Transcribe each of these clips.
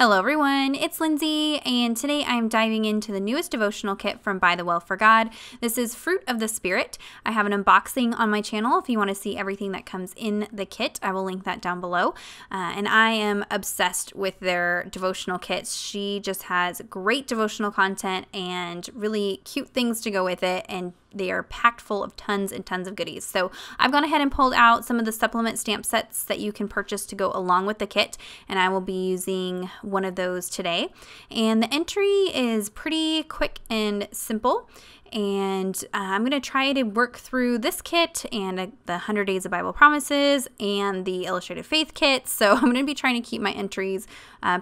Hello everyone, it's Lindsay, and today I'm diving into the newest devotional kit from ByTheWell4God. This is Fruit of the Spirit. I have an unboxing on my channel if you want to see everything that comes in the kit. I will link that down below. And I am obsessed with their devotional kits. She just has great devotional content and really cute things to go with it, and they are packed full of tons and tons of goodies. So I've gone ahead and pulled out some of the supplement stamp sets that you can purchase to go along with the kit, and I will be using one of those today. And the entry is pretty quick and simple. And I'm going to try to work through this kit and the 100 Days of Bible Promises and the Illustrated Faith kit. So I'm going to be trying to keep my entries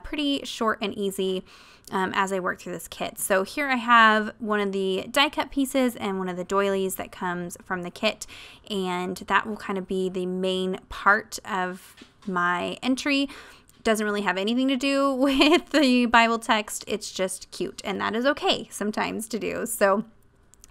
pretty short and easy as I work through this kit. So here I have one of the die cut pieces and one of the doilies that comes from the kit, and that will kind of be the main part of my entry. Doesn't really have anything to do with the Bible text. It's just cute, and that is okay sometimes to do. So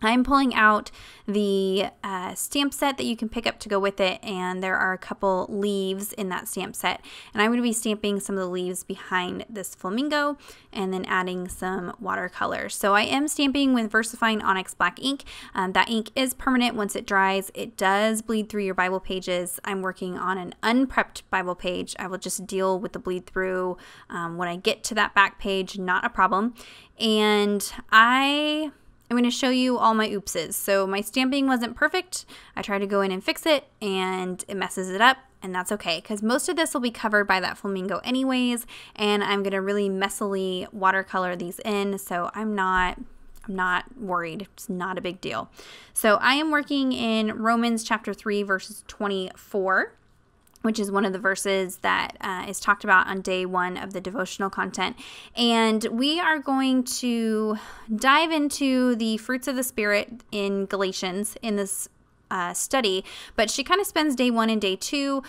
I'm pulling out the stamp set that you can pick up to go with it, and there are a couple leaves in that stamp set, and I'm going to be stamping some of the leaves behind this flamingo and then adding some watercolor. So I am stamping with VersaFine Onyx Black ink. That ink is permanent. Once it dries, it does bleed through your Bible pages. I'm working on an unprepped Bible page. I will just deal with the bleed through when I get to that back page, not a problem. And I'm going to show you all my oopses. So my stamping wasn't perfect. I tried to go in and fix it, and it messes it up, and that's okay, because most of this will be covered by that flamingo anyways, and I'm going to really messily watercolor these in, so I'm not worried. It's not a big deal. So I am working in Romans chapter 3 verses 24. Which is one of the verses that is talked about on day one of the devotional content. And we are going to dive into the fruits of the Spirit in Galatians in this study, but she kind of spends day one and day two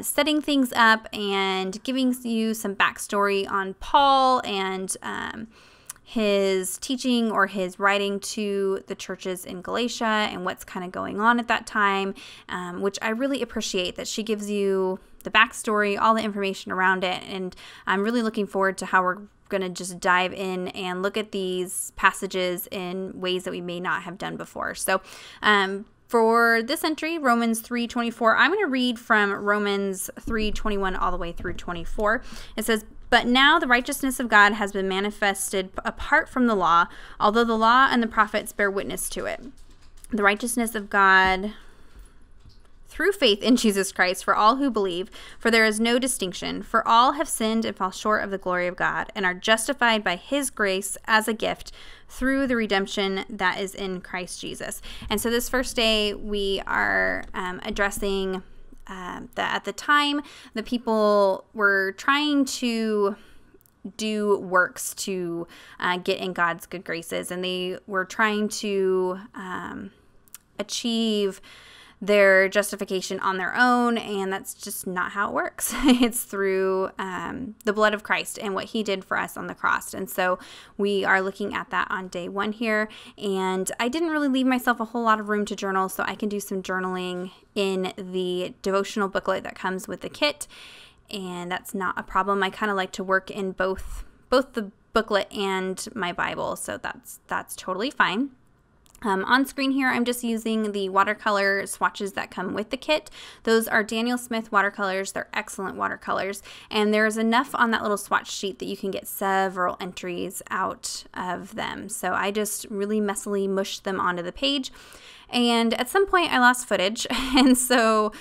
setting things up and giving you some backstory on Paul and his teaching or his writing to the churches in Galatia and what's kind of going on at that time, which I really appreciate that she gives you the backstory, all the information around it, and I'm really looking forward to how we're going to just dive in and look at these passages in ways that we may not have done before. So for this entry, Romans 3:24, I'm going to read from Romans 3:21 all the way through 24. It says, "But now the righteousness of God has been manifested apart from the law, although the law and the prophets bear witness to it. The righteousness of God through faith in Jesus Christ for all who believe, for there is no distinction. For all have sinned and fall short of the glory of God, and are justified by his grace as a gift through the redemption that is in Christ Jesus." And so this first day we are addressing that at the time the people were trying to do works to get in God's good graces, and they were trying to achieve their justification on their own, and that's just not how it works. It's through the blood of Christ and what he did for us on the cross. And so we are looking at that on day one here, and I didn't really leave myself a whole lot of room to journal, so I can do some journaling in the devotional booklet that comes with the kit, and that's not a problem. I kind of like to work in both the booklet and my Bible, so that's totally fine. On screen here, I'm just using the watercolor swatches that come with the kit. Those are Daniel Smith watercolors. They're excellent watercolors, and there's enough on that little swatch sheet that you can get several entries out of them. So I just really messily mushed them onto the page. And at some point I lost footage, and so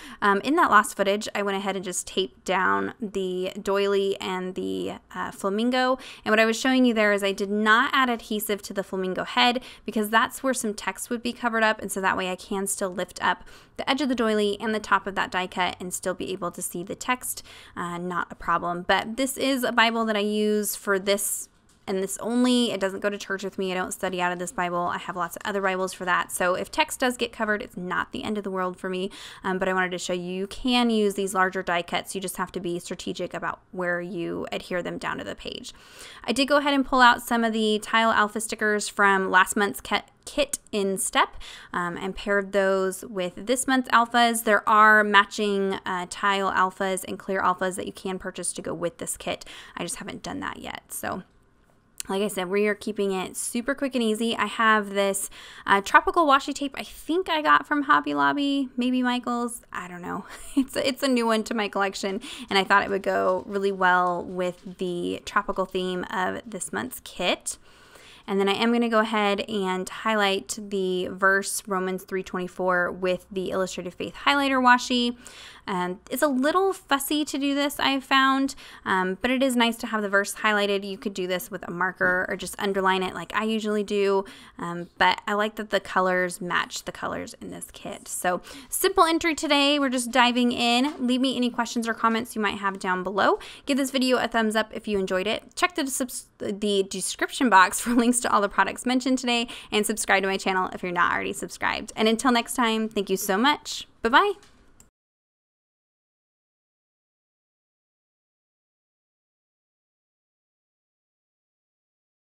in that lost footage I went ahead and just taped down the doily and the flamingo. And what I was showing you there is I did not add adhesive to the flamingo head, because that's where some text would be covered up, and so that way I can still lift up the edge of the doily and the top of that die cut and still be able to see the text. Not a problem. But this is a Bible that I use for this and it doesn't go to church with me. I don't study out of this Bible. I have lots of other Bibles for that. So if text does get covered, it's not the end of the world for me. But I wanted to show you can use these larger die cuts. You just have to be strategic about where you adhere them down to the page. I did go ahead and pull out some of the Tile Alpha stickers from last month's kit in Step and paired those with this month's alphas. There are matching Tile Alphas and Clear Alphas that you can purchase to go with this kit. I just haven't done that yet. So like I said, we are keeping it super quick and easy. I have this tropical washi tape I think I got from Hobby Lobby, maybe Michael's. I don't know. It's a new one to my collection, and I thought it would go really well with the tropical theme of this month's kit. And then I am going to go ahead and highlight the verse Romans 3:24 with the Illustrated Faith highlighter washi. It's a little fussy to do this, I've found, but it is nice to have the verse highlighted. You could do this with a marker or just underline it like I usually do, but I like that the colors match the colors in this kit. So simple entry today. We're just diving in. Leave me any questions or comments you might have down below. Give this video a thumbs up if you enjoyed it. Check the description box for links to all the products mentioned today, and subscribe to my channel if you're not already subscribed. And until next time, thank you so much. Bye-bye.